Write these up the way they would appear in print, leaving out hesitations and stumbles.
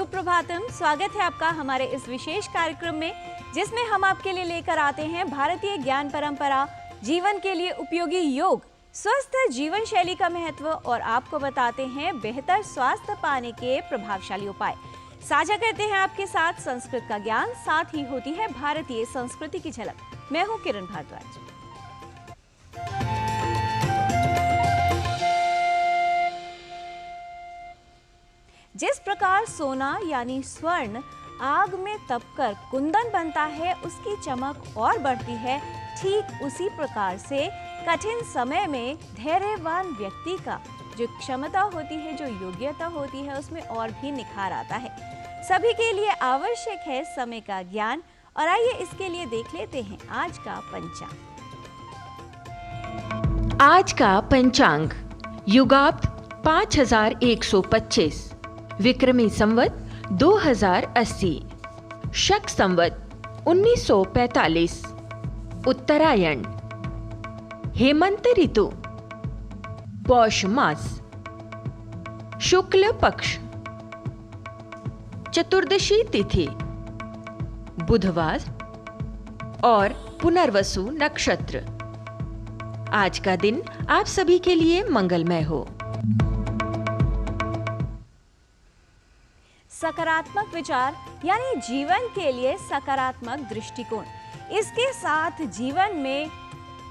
सुप्रभातम। स्वागत है आपका हमारे इस विशेष कार्यक्रम में, जिसमें हम आपके लिए लेकर आते हैं भारतीय ज्ञान परंपरा, जीवन के लिए उपयोगी योग, स्वस्थ जीवन शैली का महत्व और आपको बताते हैं बेहतर स्वास्थ्य पाने के प्रभावशाली उपाय। साझा करते हैं आपके साथ संस्कृत का ज्ञान, साथ ही होती है भारतीय संस्कृति की झलक। मैं हूं किरण भारद्वाज। जिस प्रकार सोना यानी स्वर्ण आग में तपकर कुंदन बनता है, उसकी चमक और बढ़ती है, ठीक उसी प्रकार से कठिन समय में धैर्यवान व्यक्ति का जो क्षमता होती है, जो योग्यता होती है, उसमें और भी निखार आता है। सभी के लिए आवश्यक है समय का ज्ञान, और आइए इसके लिए देख लेते हैं आज का पंचांग। आज का पंचांग युगाब्द 5125, विक्रमी संवत 2080, शक संवत 1945, उत्तरायण, हेमंत ऋतु, पौष मास, शुक्ल पक्ष, चतुर्दशी तिथि, बुधवार और पुनर्वसु नक्षत्र। आज का दिन आप सभी के लिए मंगलमय हो। सकारात्मक विचार यानी जीवन के लिए सकारात्मक दृष्टिकोण, इसके साथ जीवन में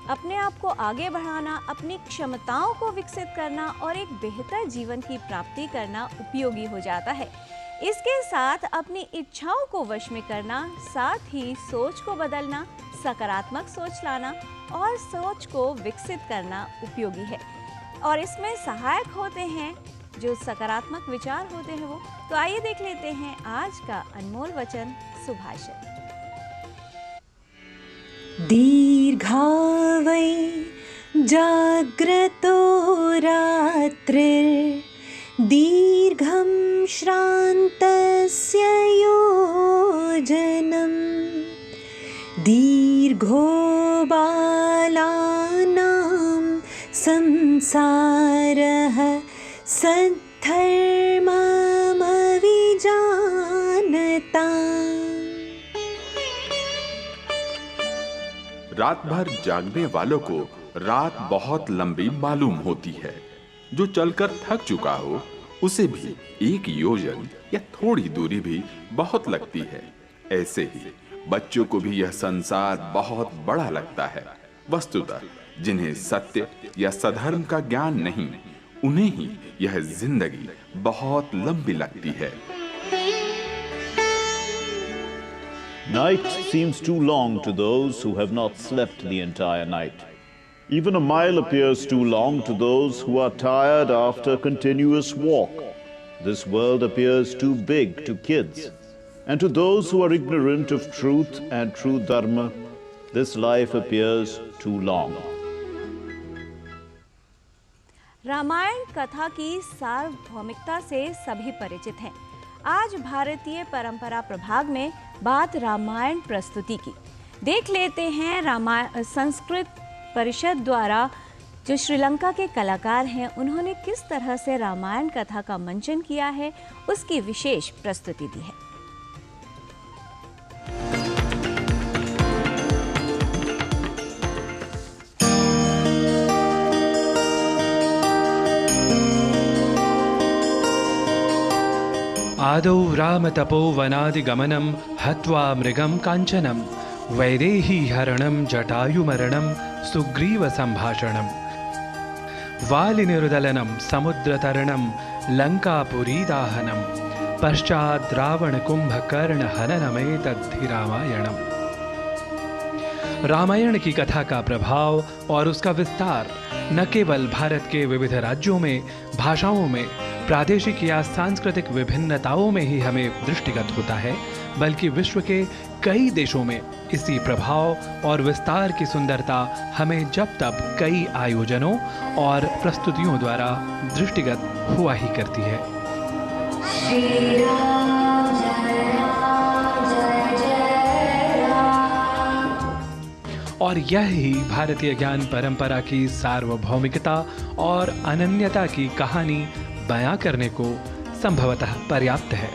अपने आप को आगे बढ़ाना, अपनी क्षमताओं को विकसित करना और एक बेहतर जीवन की प्राप्ति करना उपयोगी हो जाता है। इसके साथ अपनी इच्छाओं को वश में करना, साथ ही सोच को बदलना, सकारात्मक सोच लाना और सोच को विकसित करना उपयोगी है। और इसमें सहायक होते हैं जो सकारात्मक विचार होते हैं वो। तो आइए देख लेते हैं आज का अनमोल वचन सुभाषित। दीर्घा वै जाग्रतो रात्रिर् दीर्घं श्रान्तस्य योजनम् दीर्घो बालानां संसारः सद्धर्ममविजानता। रात भर जागने वालों को रात बहुत लंबी मालूम होती है। जो चलकर थक चुका हो उसे भी एक योजन या थोड़ी दूरी भी बहुत लगती है। ऐसे ही बच्चों को भी यह संसार बहुत बड़ा लगता है। वस्तुतः जिन्हें सत्य या सधर्म का ज्ञान नहीं, उन्हें ही यह जिंदगी बहुत लंबी लगती है। Night seems too long to those who have not slept the entire night. Even a mile appears too long to those who are tired after a continuous walk. This world appears too big to kids. And to those who are ignorant of truth and true dharma, this life appears too long. Ramayan कथा की सार्वभौमिकता से सभी परिचित हैं। आज भारतीय परंपरा प्रभाग में बात रामायण प्रस्तुति की। देख लेते हैं रामायण संस्कृत परिषद द्वारा जो श्रीलंका के कलाकार हैं, उन्होंने किस तरह से रामायण कथा का मंचन किया है, उसकी विशेष प्रस्तुति दी है। आदौ राम तपोवनादिगमनं हत्वा मृगं काञ्चनं वैदेही हरणं जटायुमरणं सुग्रीव संभाषणं वालिनिरुदलनं समुद्रतरणं लंकापुरी दाहनं पश्चात् रावण कुंभकर्ण हननमेतद्धि रामायणम्। रामायण की कथा का प्रभाव और उसका विस्तार न केवल भारत के विविध राज्यों में, भाषाओं में, प्रादेशिक या सांस्कृतिक विभिन्नताओं में ही हमें दृष्टिगत होता है, बल्कि विश्व के कई देशों में इसी प्रभाव और विस्तार की सुंदरता हमें जब तब कई आयोजनों और प्रस्तुतियों द्वारा दृष्टिगत हुआ ही करती है। श्री राम जय राम जय जय राम। और यह ही भारतीय ज्ञान परंपरा की सार्वभौमिकता और अनन्यता की कहानी बयां करने को संभवतः पर्याप्त है।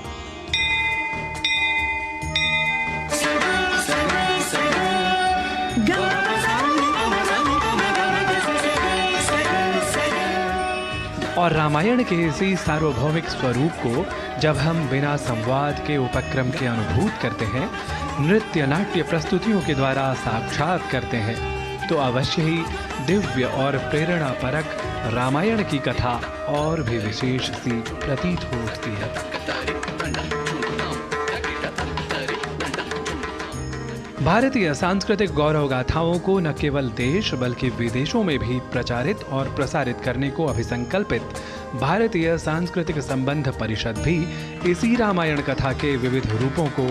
और रामायण के इसी सार्वभौमिक स्वरूप को जब हम बिना संवाद के उपक्रम के अनुभूत करते हैं, नृत्य नाट्य प्रस्तुतियों के द्वारा साक्षात करते हैं, तो अवश्य ही दिव्य और प्रेरणा परक रामायण की कथा और भी विशेष सी प्रतीत होती है। भारतीय सांस्कृतिक गौरव गाथाओं को न केवल देश बल्कि विदेशों में भी प्रचारित और प्रसारित करने को अभिसंकल्पित भारतीय सांस्कृतिक संबंध परिषद भी इसी रामायण कथा के विविध रूपों को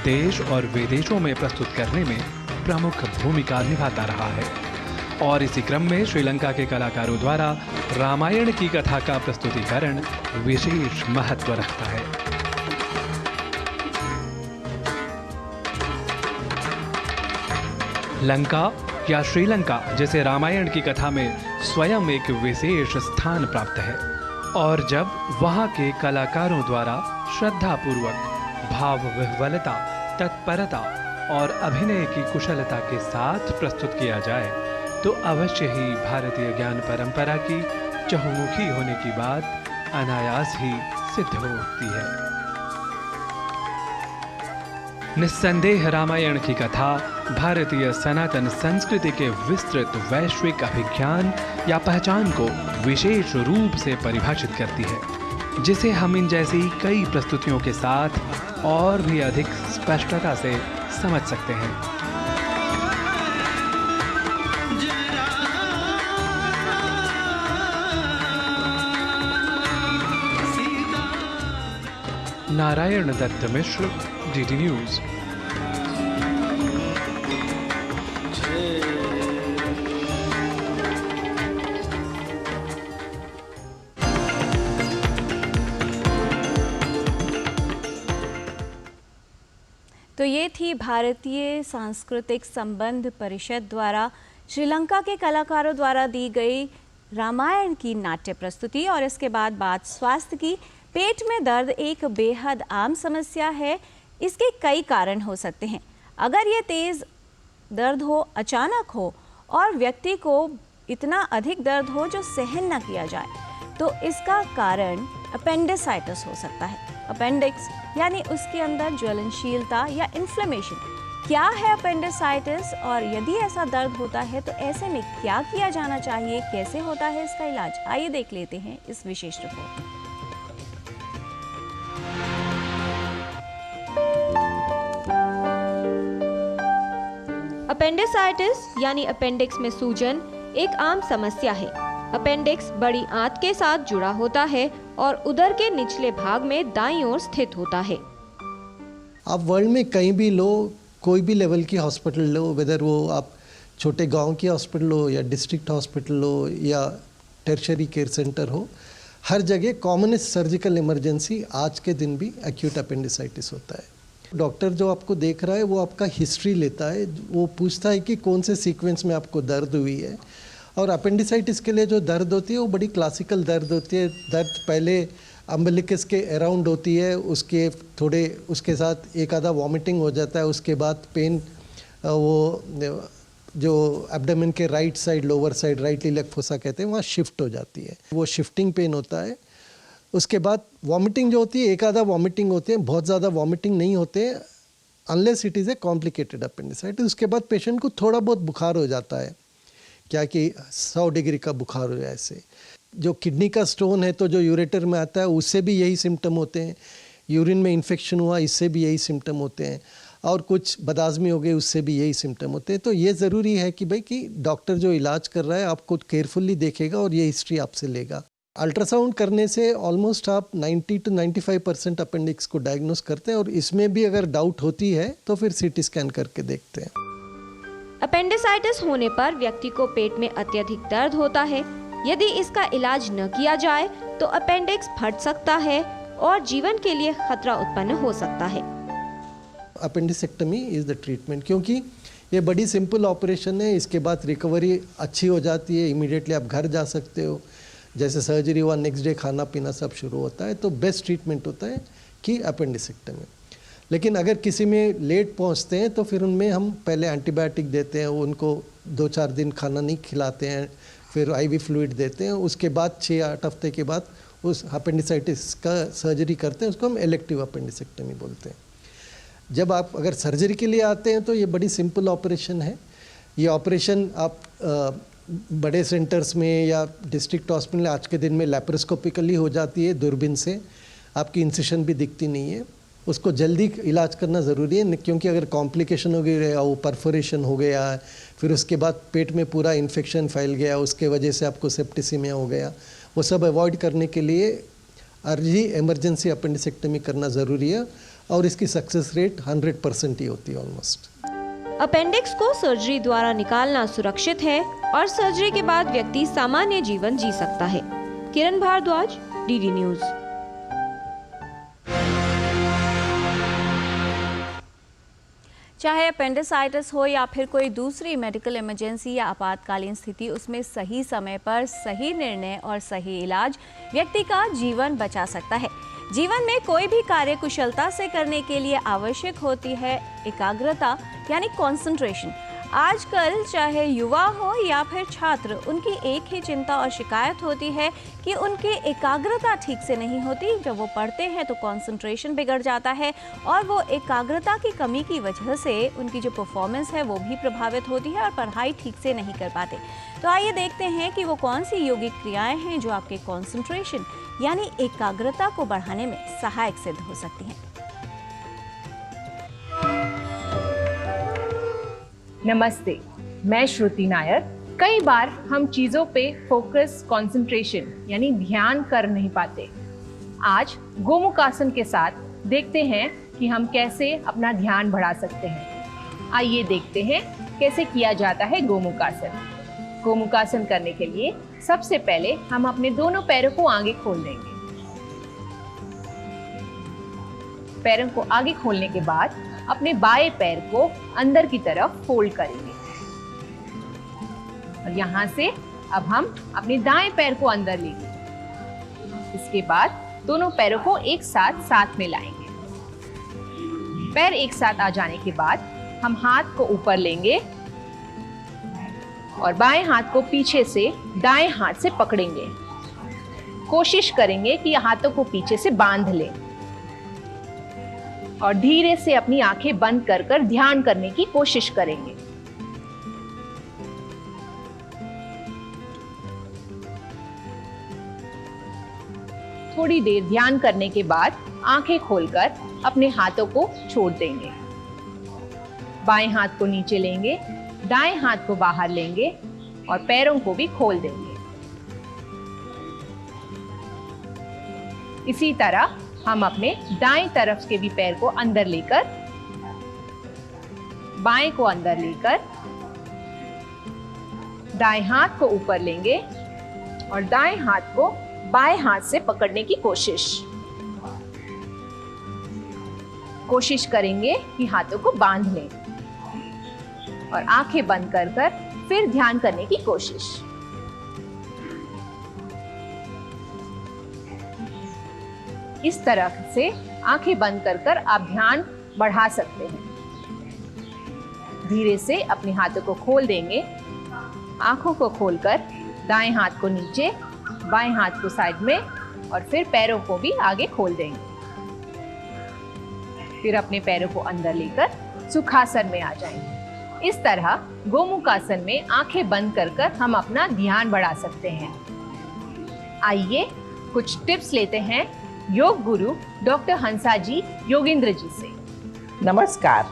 देश और विदेशों में प्रस्तुत करने में प्रमुख भूमिका निभाता रहा है। और इसी क्रम में श्रीलंका के कलाकारों द्वारा रामायण की कथा का प्रस्तुतिकरण विशेष महत्व रखता है। लंका या श्रीलंका जैसे रामायण की कथा में स्वयं एक विशेष स्थान प्राप्त है, और जब वहाँ के कलाकारों द्वारा श्रद्धापूर्वक भाव विह्वलता, तत्परता और अभिनय की कुशलता के साथ प्रस्तुत किया जाए तो अवश्य ही भारतीय ज्ञान परंपरा की चहुमुखी होने की बात अनायास ही सिद्ध होती है। निस्संदेह रामायण की कथा भारतीय सनातन संस्कृति के विस्तृत वैश्विक अभिज्ञान या पहचान को विशेष रूप से परिभाषित करती है, जिसे हम इन जैसी कई प्रस्तुतियों के साथ और भी अधिक स्पष्टता से समझ सकते हैं। नारायण दत्त मिश्र, डीडी न्यूज। तो ये थी भारतीय सांस्कृतिक संबंध परिषद द्वारा श्रीलंका के कलाकारों द्वारा दी गई रामायण की नाट्य प्रस्तुति। और इसके बाद बात स्वास्थ्य की। पेट में दर्द एक बेहद आम समस्या है। इसके कई कारण हो सकते हैं। अगर ये तेज़ दर्द हो, अचानक हो और व्यक्ति को इतना अधिक दर्द हो जो सहन न किया जाए, तो इसका कारण अपेंडिसाइटिस हो सकता है। अपेंडिक्स यानी उसके अंदर ज्वलनशीलता या इन्फ्लेमेशन। क्या है अपेंडिसाइटिस और यदि ऐसा दर्द होता है तो ऐसे में क्या किया जाना चाहिए, कैसे होता है इसका इलाज, आइए देख लेते हैं इस विशेष रिपोर्ट में। अपेंडिसाइटिस यानी अपेंडिक्स में सूजन एक आम समस्या है। अपेंडिक्स बड़ी आंत के साथ जुड़ा होता है और उदर के निचले भाग में दाईं ओर स्थित होता है। आप वर्ल्ड में कहीं भी लो, कोई भी लेवल की हॉस्पिटल लो, वेदर वो आप छोटे गांव की हॉस्पिटल हो या डिस्ट्रिक्ट हॉस्पिटल हो या टर्शरी केयर सेंटर हो, हर जगह कॉमनेस्ट सर्जिकल इमरजेंसी आज के दिन भी एक्यूट अपेंडिसाइटिस होता है। डॉक्टर जो आपको देख रहा है वो आपका हिस्ट्री लेता है, वो पूछता है कि कौन से सीक्वेंस में आपको दर्द हुई है। और अपेंडिसाइटिस के लिए जो दर्द होती है वो बड़ी क्लासिकल दर्द होती है। दर्द पहले अम्बिलिकस के अराउंड होती है, उसके थोड़े उसके साथ एक आधा वॉमिटिंग हो जाता है, उसके बाद पेन वो जो एब्डोमेन के right side, lower side, right iliac fossa कहते हैं, वहाँ शिफ्ट हो जाती है, वो शिफ्टिंग पेन होता है। उसके बाद वॉमिटिंग जो होती है, एक आधा वॉमिटिंग होते हैं, बहुत ज़्यादा वॉमिटिंग नहीं होते unless it is a complicated appendicitis. उसके बाद पेशेंट को थोड़ा बहुत बुखार हो जाता है, क्या कि 100 डिग्री का बुखार हो जाए। ऐसे जो किडनी का स्टोन है तो जो यूरेटर में आता है उससे भी यही सिम्टम होते हैं। यूरिन में इन्फेक्शन हुआ, इससे भी यही सिम्टम होते हैं। और कुछ बदहज़मी हो गई, उससे भी यही सिम्टम होते हैं। तो ये ज़रूरी है कि भाई कि डॉक्टर जो इलाज कर रहा है आपको केयरफुली देखेगा और ये हिस्ट्री आपसे लेगा। अल्ट्रासाउंड करने से ऑलमोस्ट आप 90 to 95% अपेंडिक्स को डायग्नोस करते हैं और इसमें भी अगर डाउट होती है तो फिर सीटी स्कैन करके देखते हैं। अपेंडिसाइटिस होने पर व्यक्ति को पेट में अत्यधिक दर्द होता है। यदि इसका इलाज न किया जाए तो अपेंडिक्स फट सकता है और जीवन के लिए खतरा उत्पन्न हो सकता है। अपेंडिसेक्टमी इज़ द ट्रीटमेंट, क्योंकि ये बड़ी सिंपल ऑपरेशन है। इसके बाद रिकवरी अच्छी हो जाती है, इमीडिएटली आप घर जा सकते हो। जैसे सर्जरी हुआ, नेक्स्ट डे खाना पीना सब शुरू होता है। तो बेस्ट ट्रीटमेंट होता है कि अपेंडिसेक्टमी। लेकिन अगर किसी में लेट पहुंचते हैं तो फिर उनमें हम पहले एंटीबायोटिक देते हैं, उनको 2-4 दिन खाना नहीं खिलाते हैं, फिर आईवी फ्लूइड देते हैं, उसके बाद 6-8 हफ्ते के बाद उस अपेंडिसाइटिस का सर्जरी करते हैं, उसको हम इलेक्टिव अपेंडिसेक्टमी बोलते हैं। जब आप अगर सर्जरी के लिए आते हैं तो ये बड़ी सिंपल ऑपरेशन है। ये ऑपरेशन आप बड़े सेंटर्स में या डिस्ट्रिक्ट हॉस्पिटल में आज के दिन में लैप्रोस्कोपिकली हो जाती है, दूरबीन से आपकी इंसिशन भी दिखती नहीं है। उसको जल्दी इलाज करना ज़रूरी है, क्योंकि अगर कॉम्प्लिकेशन हो गई या वो परफोरेशन हो गया, फिर उसके बाद पेट में पूरा इन्फेक्शन फैल गया, उसके वजह से आपको सेप्टिसिमिया हो गया, वो सब अवॉइड करने के लिए अर्ली इमरजेंसी अपेंडिसेक्टमी करना ज़रूरी है, और इसकी सक्सेस रेट 100% ही होती है ऑलमोस्ट। अपेंडिक्स को सर्जरी द्वारा निकालना सुरक्षित है और सर्जरी के बाद व्यक्ति सामान्य जीवन जी सकता है। किरण भारद्वाज, डीडी न्यूज। चाहे अपेंडिसाइटिस हो या फिर कोई दूसरी मेडिकल इमरजेंसी या आपातकालीन स्थिति, उसमें सही समय पर सही निर्णय और सही इलाज व्यक्ति का जीवन बचा सकता है। जीवन में कोई भी कार्य कुशलता से करने के लिए आवश्यक होती है एकाग्रता यानी कंसंट्रेशन। आजकल चाहे युवा हो या फिर छात्र, उनकी एक ही चिंता और शिकायत होती है कि उनकी एकाग्रता ठीक से नहीं होती। जब वो पढ़ते हैं तो कंसंट्रेशन बिगड़ जाता है और वो एकाग्रता की कमी की वजह से उनकी जो परफॉर्मेंस है वो भी प्रभावित होती है और पढ़ाई ठीक से नहीं कर पाते। तो आइए देखते हैं कि वो कौन सी योगिक क्रियाएं हैं जो आपके कंसंट्रेशन यानी एकाग्रता को बढ़ाने में सहायक सिद्ध हो सकती हैं। नमस्ते, मैं श्रुति नायर। कई बार हम चीज़ों पे फोकस, कंसंट्रेशन यानी ध्यान कर नहीं पाते। आज गोमुखासन के साथ देखते हैं कि हम कैसे अपना ध्यान बढ़ा सकते हैं। आइए देखते हैं कैसे किया जाता है गोमुखासन। गोमुखासन करने के लिए सबसे पहले हम अपने दोनों पैरों को आगे खोल देंगे। पैरों को आगे खोलने के बाद अपने बाएं पैर को अंदर की तरफ फोल्ड करेंगे और यहाँ से अब हम अपने दाएं पैर को अंदर लेंगे। इसके बाद दोनों पैरों को एक साथ मिलाएंगे। पैर एक साथ आ जाने के बाद हम हाथ को ऊपर लेंगे और बाएं हाथ को पीछे से दाएं हाथ से पकड़ेंगे। कोशिश करेंगे कि हाथों को पीछे से बांध लें और धीरे से अपनी आंखें बंद कर ध्यान करने की कोशिश करेंगे। थोड़ी देर ध्यान करने के बाद आंखें खोलकर अपने हाथों को छोड़ देंगे। बाएं हाथ को नीचे लेंगे, दाएं हाथ को बाहर लेंगे और पैरों को भी खोल देंगे। इसी तरह हम अपने दाएं तरफ के भी पैर को अंदर लेकर, बाएं को अंदर लेकर, दाएं हाथ को ऊपर लेंगे और दाएं हाथ को बाएं हाथ से पकड़ने की कोशिश करेंगे कि हाथों को बांध लें और आंखें बंद कर फिर ध्यान करने की कोशिश। इस तरह से आंखें बंद कर आप ध्यान बढ़ा सकते हैं। धीरे से अपने हाथों को खोल देंगे, आंखों को खोलकर दाएं हाथ को नीचे, बाएं हाथ को साइड में और फिर पैरों को भी आगे खोल देंगे। फिर अपने पैरों को अंदर लेकर सुखासन में आ जाएंगे। इस तरह गोमुखासन में आंखें बंद कर हम अपना ध्यान बढ़ा सकते हैं। आइए कुछ टिप्स लेते हैं योग गुरु डॉक्टर हंसा जी योगेंद्र जी से। नमस्कार।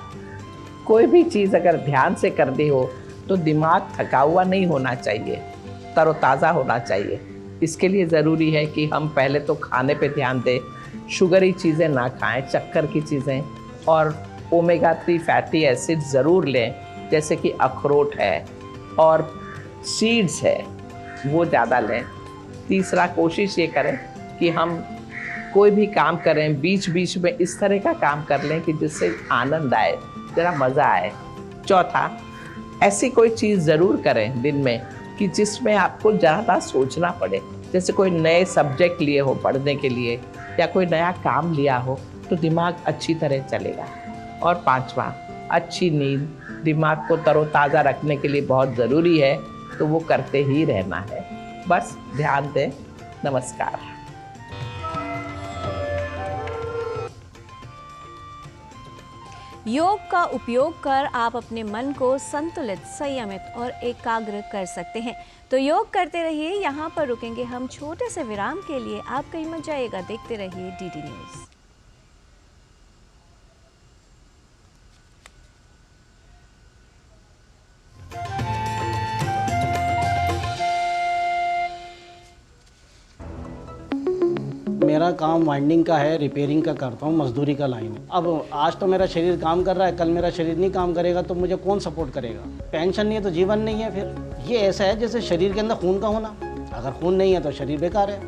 कोई भी चीज़ अगर ध्यान से करनी हो तो दिमाग थका हुआ नहीं होना चाहिए, तरोताज़ा होना चाहिए। इसके लिए ज़रूरी है कि हम पहले तो खाने पे ध्यान दें, शुगरी चीज़ें ना खाएं, चक्कर की चीज़ें, और ओमेगा 3 फैटी एसिड ज़रूर लें, जैसे कि अखरोट है और सीड्स है, वो ज़्यादा लें। तीसरा, कोशिश ये करें कि हम कोई भी काम करें बीच बीच में इस तरह का काम कर लें कि जिससे आनंद आए, ज़रा मज़ा आए। चौथा, ऐसी कोई चीज़ ज़रूर करें दिन में कि जिसमें आपको ज़्यादा सोचना पड़े, जैसे कोई नए सब्जेक्ट लिए हो पढ़ने के लिए या कोई नया काम लिया हो, तो दिमाग अच्छी तरह चलेगा। और पांचवा, अच्छी नींद दिमाग को तरोताज़ा रखने के लिए बहुत ज़रूरी है। तो वो करते ही रहना है। बस ध्यान दें। नमस्कार। योग का उपयोग कर आप अपने मन को संतुलित, संयमित और एकाग्र कर सकते हैं। तो योग करते रहिए। यहाँ पर रुकेंगे हम छोटे से विराम के लिए। आप कहीं मत जाइएगा, देखते रहिए डीडी न्यूज़। मेरा काम वाइंडिंग का है, रिपेयरिंग का करता हूँ, मजदूरी का लाइन है। अब आज तो मेरा शरीर काम कर रहा है, कल मेरा शरीर नहीं काम करेगा तो मुझे कौन सपोर्ट करेगा? पेंशन नहीं है तो जीवन नहीं है। फिर ये ऐसा है जैसे शरीर के अंदर खून का होना, अगर खून नहीं है तो शरीर बेकार है।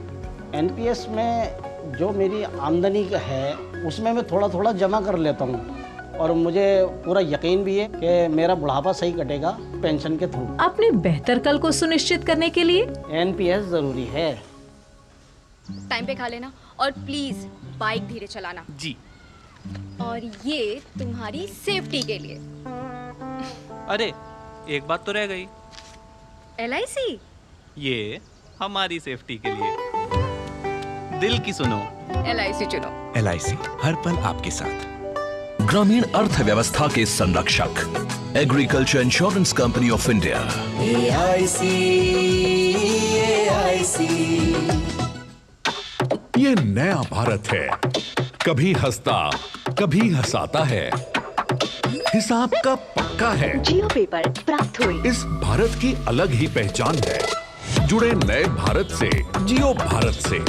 एनपीएस में जो मेरी आमदनी है उसमें मैं थोड़ा थोड़ा जमा कर लेता हूँ और मुझे पूरा यकीन भी है कि मेरा बुढ़ापा सही कटेगा पेंशन के थ्रू। अपने बेहतर कल को सुनिश्चित करने के लिए एनपीएस ज़रूरी है। टाइम पे खा लेना और प्लीज बाइक धीरे चलाना जी। और ये तुम्हारी सेफ्टी के लिए। अरे एक बात तो रह गई। LIC? ये हमारी सेफ्टी के लिए। दिल की सुनो, LIC चुनो। LIC हर पल आपके साथ। ग्रामीण अर्थव्यवस्था के संरक्षक, agriculture insurance company of India. AIC। ये नया भारत है, कभी हंसता कभी हंसाता है, हिसाब का पक्का है। जियो पेपर प्राप्त हुए। इस भारत की अलग ही पहचान है। जुड़े नए भारत से, जियो भारत से।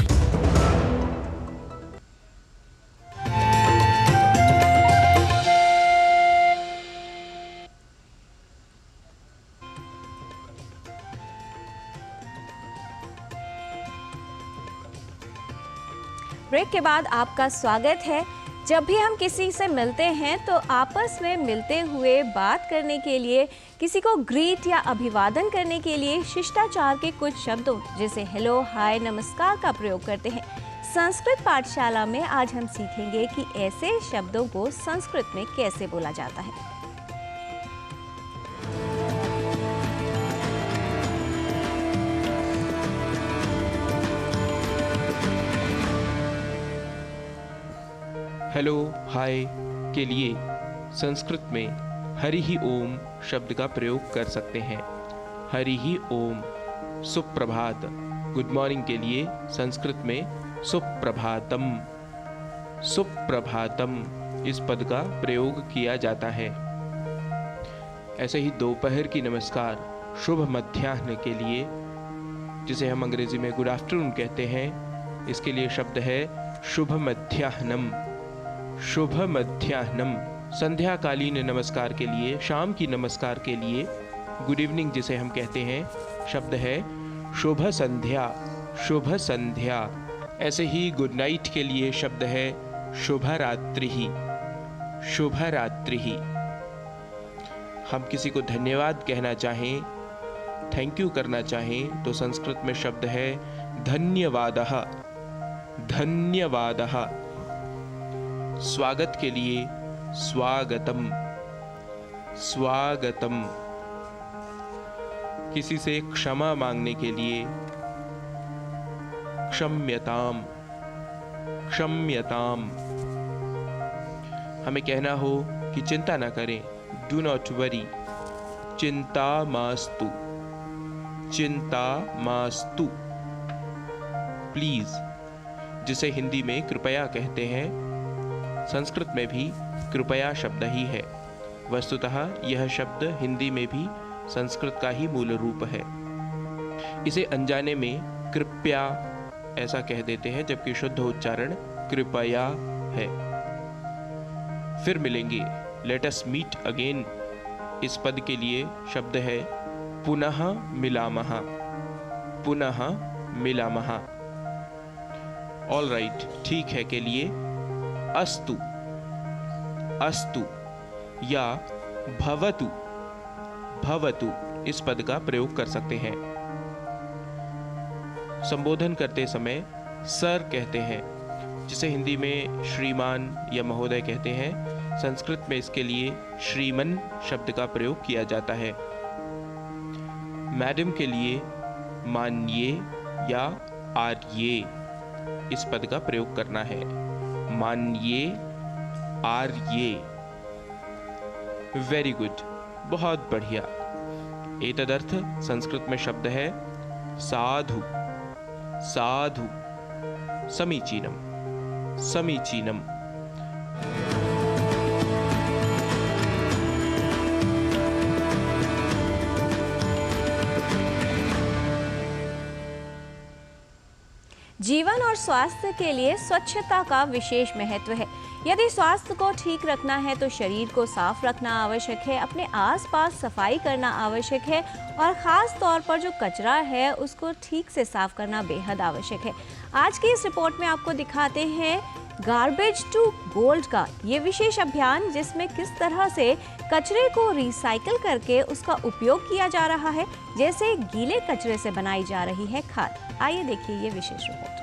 ब्रेक के बाद आपका स्वागत है। जब भी हम किसी से मिलते हैं तो आपस में मिलते हुए बात करने के लिए, किसी को ग्रीट या अभिवादन करने के लिए शिष्टाचार के कुछ शब्दों जैसे हेलो, हाय, नमस्कार का प्रयोग करते हैं। संस्कृत पाठशाला में आज हम सीखेंगे कि ऐसे शब्दों को संस्कृत में कैसे बोला जाता है। हेलो, हाय के लिए संस्कृत में हरि ही ओम शब्द का प्रयोग कर सकते हैं। हरि ही ओम। सुप्रभात, गुड मॉर्निंग के लिए संस्कृत में सुप्रभातम। सुप्रभातम इस पद का प्रयोग किया जाता है। ऐसे ही दोपहर की नमस्कार शुभ मध्याह्न के लिए, जिसे हम अंग्रेजी में गुड आफ्टरनून कहते हैं, इसके लिए शब्द है शुभ मध्याह्नम। शुभ मध्याह्नम। संध्याकालीन नमस्कार के लिए, शाम की नमस्कार के लिए गुड इवनिंग जिसे हम कहते हैं, शब्द है शुभ संध्या। शुभ संध्या। ऐसे ही गुड नाइट के लिए शब्द है शुभ रात्रि। शुभ रात्रि। हम किसी को धन्यवाद कहना चाहें, थैंक यू करना चाहें, तो संस्कृत में शब्द है धन्यवादः। धन्यवादः। स्वागत के लिए स्वागतम। स्वागतम। किसी से क्षमा मांगने के लिए क्षम्यताम। क्षम्यताम। हमें कहना हो कि चिंता ना करें, डू नॉट वरी, चिंता मास्तु। चिंता मास्तु। प्लीज जिसे हिंदी में कृपया कहते हैं, संस्कृत में भी कृपया शब्द ही है। वस्तुतः यह शब्द हिंदी में भी संस्कृत का ही मूल रूप है। इसे अनजाने में कृपया ऐसा कह देते हैं, जबकि शुद्ध उच्चारण कृपया है। फिर मिलेंगे, लेट अस मीट अगेन। इस पद के लिए शब्द है पुनः मिलामः। पुनः मिलामः। ऑल राइट, ठीक है के लिए अस्तु। अस्तु या भवतु। भवतु इस पद का प्रयोग कर सकते हैं। संबोधन करते समय सर कहते हैं, जिसे हिंदी में श्रीमान या महोदय कहते हैं। संस्कृत में इसके लिए श्रीमन शब्द का प्रयोग किया जाता है। मैडम के लिए माननीय या आर्य इस पद का प्रयोग करना है। माननीय, आर्य। वेरी गुड, बहुत बढ़िया। एतदर्थ संस्कृत में शब्द है साधु। साधु। समीचीनम, समीचीनम। जीवन और स्वास्थ्य के लिए स्वच्छता का विशेष महत्व है। यदि स्वास्थ्य को ठीक रखना है तो शरीर को साफ रखना आवश्यक है, अपने आसपास सफाई करना आवश्यक है और ख़ास तौर पर जो कचरा है उसको ठीक से साफ करना बेहद आवश्यक है। आज की इस रिपोर्ट में आपको दिखाते हैं गार्बेज टू गोल्ड का ये विशेष अभियान, जिसमें किस तरह से कचरे को रिसाइकिल करके उसका उपयोग किया जा रहा है, जैसे गीले कचरे से बनाई जा रही है खाद। आइए देखिए ये विशेष रिपोर्ट।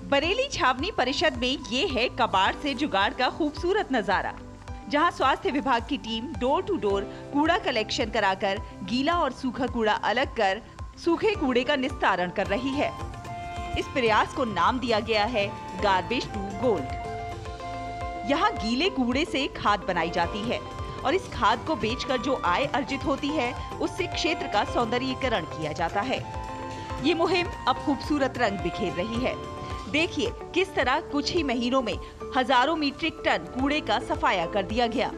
बरेली छावनी परिषद में ये है कबाड़ से जुगाड़ का खूबसूरत नजारा, जहां स्वास्थ्य विभाग की टीम डोर टू डोर कूड़ा कलेक्शन कराकर गीला और सूखा कूड़ा अलग कर सूखे कूड़े का निस्तारण कर रही है। इस प्रयास को नाम दिया गया है गार्बेज टू गोल्ड। यहाँ गीले कूड़े से खाद बनाई जाती है और इस खाद को बेचकर जो आय अर्जित होती है उससे क्षेत्र का सौंदर्यीकरण किया जाता है। ये मुहिम अब खूबसूरत रंग बिखेर रही है। देखिए किस तरह कुछ ही महीनों में हजारों मीट्रिक टन कूड़े का सफाया कर दिया गया।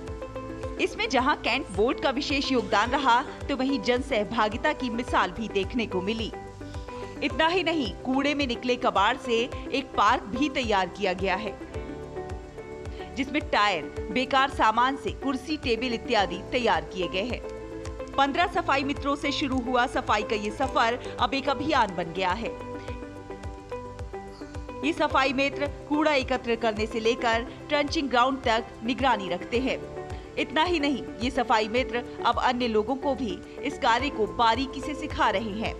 इसमें जहां कैंट बोर्ड का विशेष योगदान रहा तो वहीं जन सहभागिता की मिसाल भी देखने को मिली। इतना ही नहीं, कूड़े में निकले कबाड़ से एक पार्क भी तैयार किया गया है, जिसमें टायर, बेकार सामान से कुर्सी, टेबल इत्यादि तैयार किए गए हैं। 15 सफाई मित्रों से शुरू हुआ सफाई का ये सफर अब एक अभियान बन गया है। ये सफाई मित्र कूड़ा एकत्र करने से लेकर ट्रंचिंग ग्राउंड तक निगरानी रखते हैं। इतना ही नहीं, ये सफाई मित्र अब अन्य लोगों को भी इस कार्य को बारीकी से सिखा रहे हैं।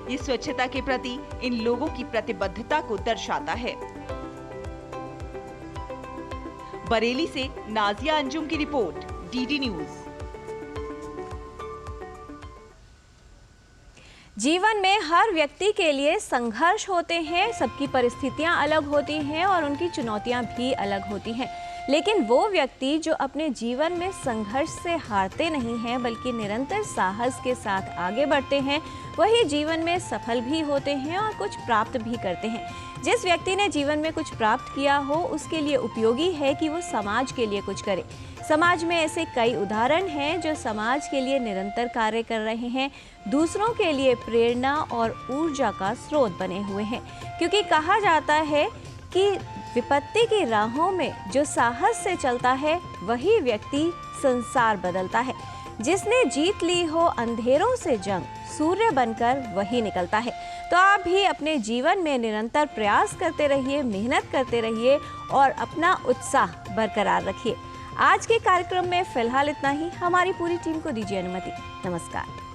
ये स्वच्छता के प्रति इन लोगों की प्रतिबद्धता को दर्शाता है। बरेली से नाजिया अंजुम की रिपोर्ट, डीडी न्यूज। जीवन में हर व्यक्ति के लिए संघर्ष होते हैं, सबकी परिस्थितियां अलग होती हैं और उनकी चुनौतियां भी अलग होती हैं। लेकिन वो व्यक्ति जो अपने जीवन में संघर्ष से हारते नहीं हैं बल्कि निरंतर साहस के साथ आगे बढ़ते हैं, वही जीवन में सफल भी होते हैं और कुछ प्राप्त भी करते हैं। जिस व्यक्ति ने जीवन में कुछ प्राप्त किया हो उसके लिए उपयोगी है कि वो समाज के लिए कुछ करे। समाज में ऐसे कई उदाहरण हैं जो समाज के लिए निरंतर कार्य कर रहे हैं, दूसरों के लिए प्रेरणा और ऊर्जा का स्रोत बने हुए हैं। क्योंकि कहा जाता है कि विपत्ति की राहों में जो साहस से चलता है वही व्यक्ति संसार बदलता है। जिसने जीत ली हो अंधेरों से जंग, सूर्य बनकर वही निकलता है। तो आप भी अपने जीवन में निरंतर प्रयास करते रहिए, मेहनत करते रहिए और अपना उत्साह बरकरार रखिए। आज के कार्यक्रम में फिलहाल इतना ही। हमारी पूरी टीम को दीजिए अनुमति। नमस्कार।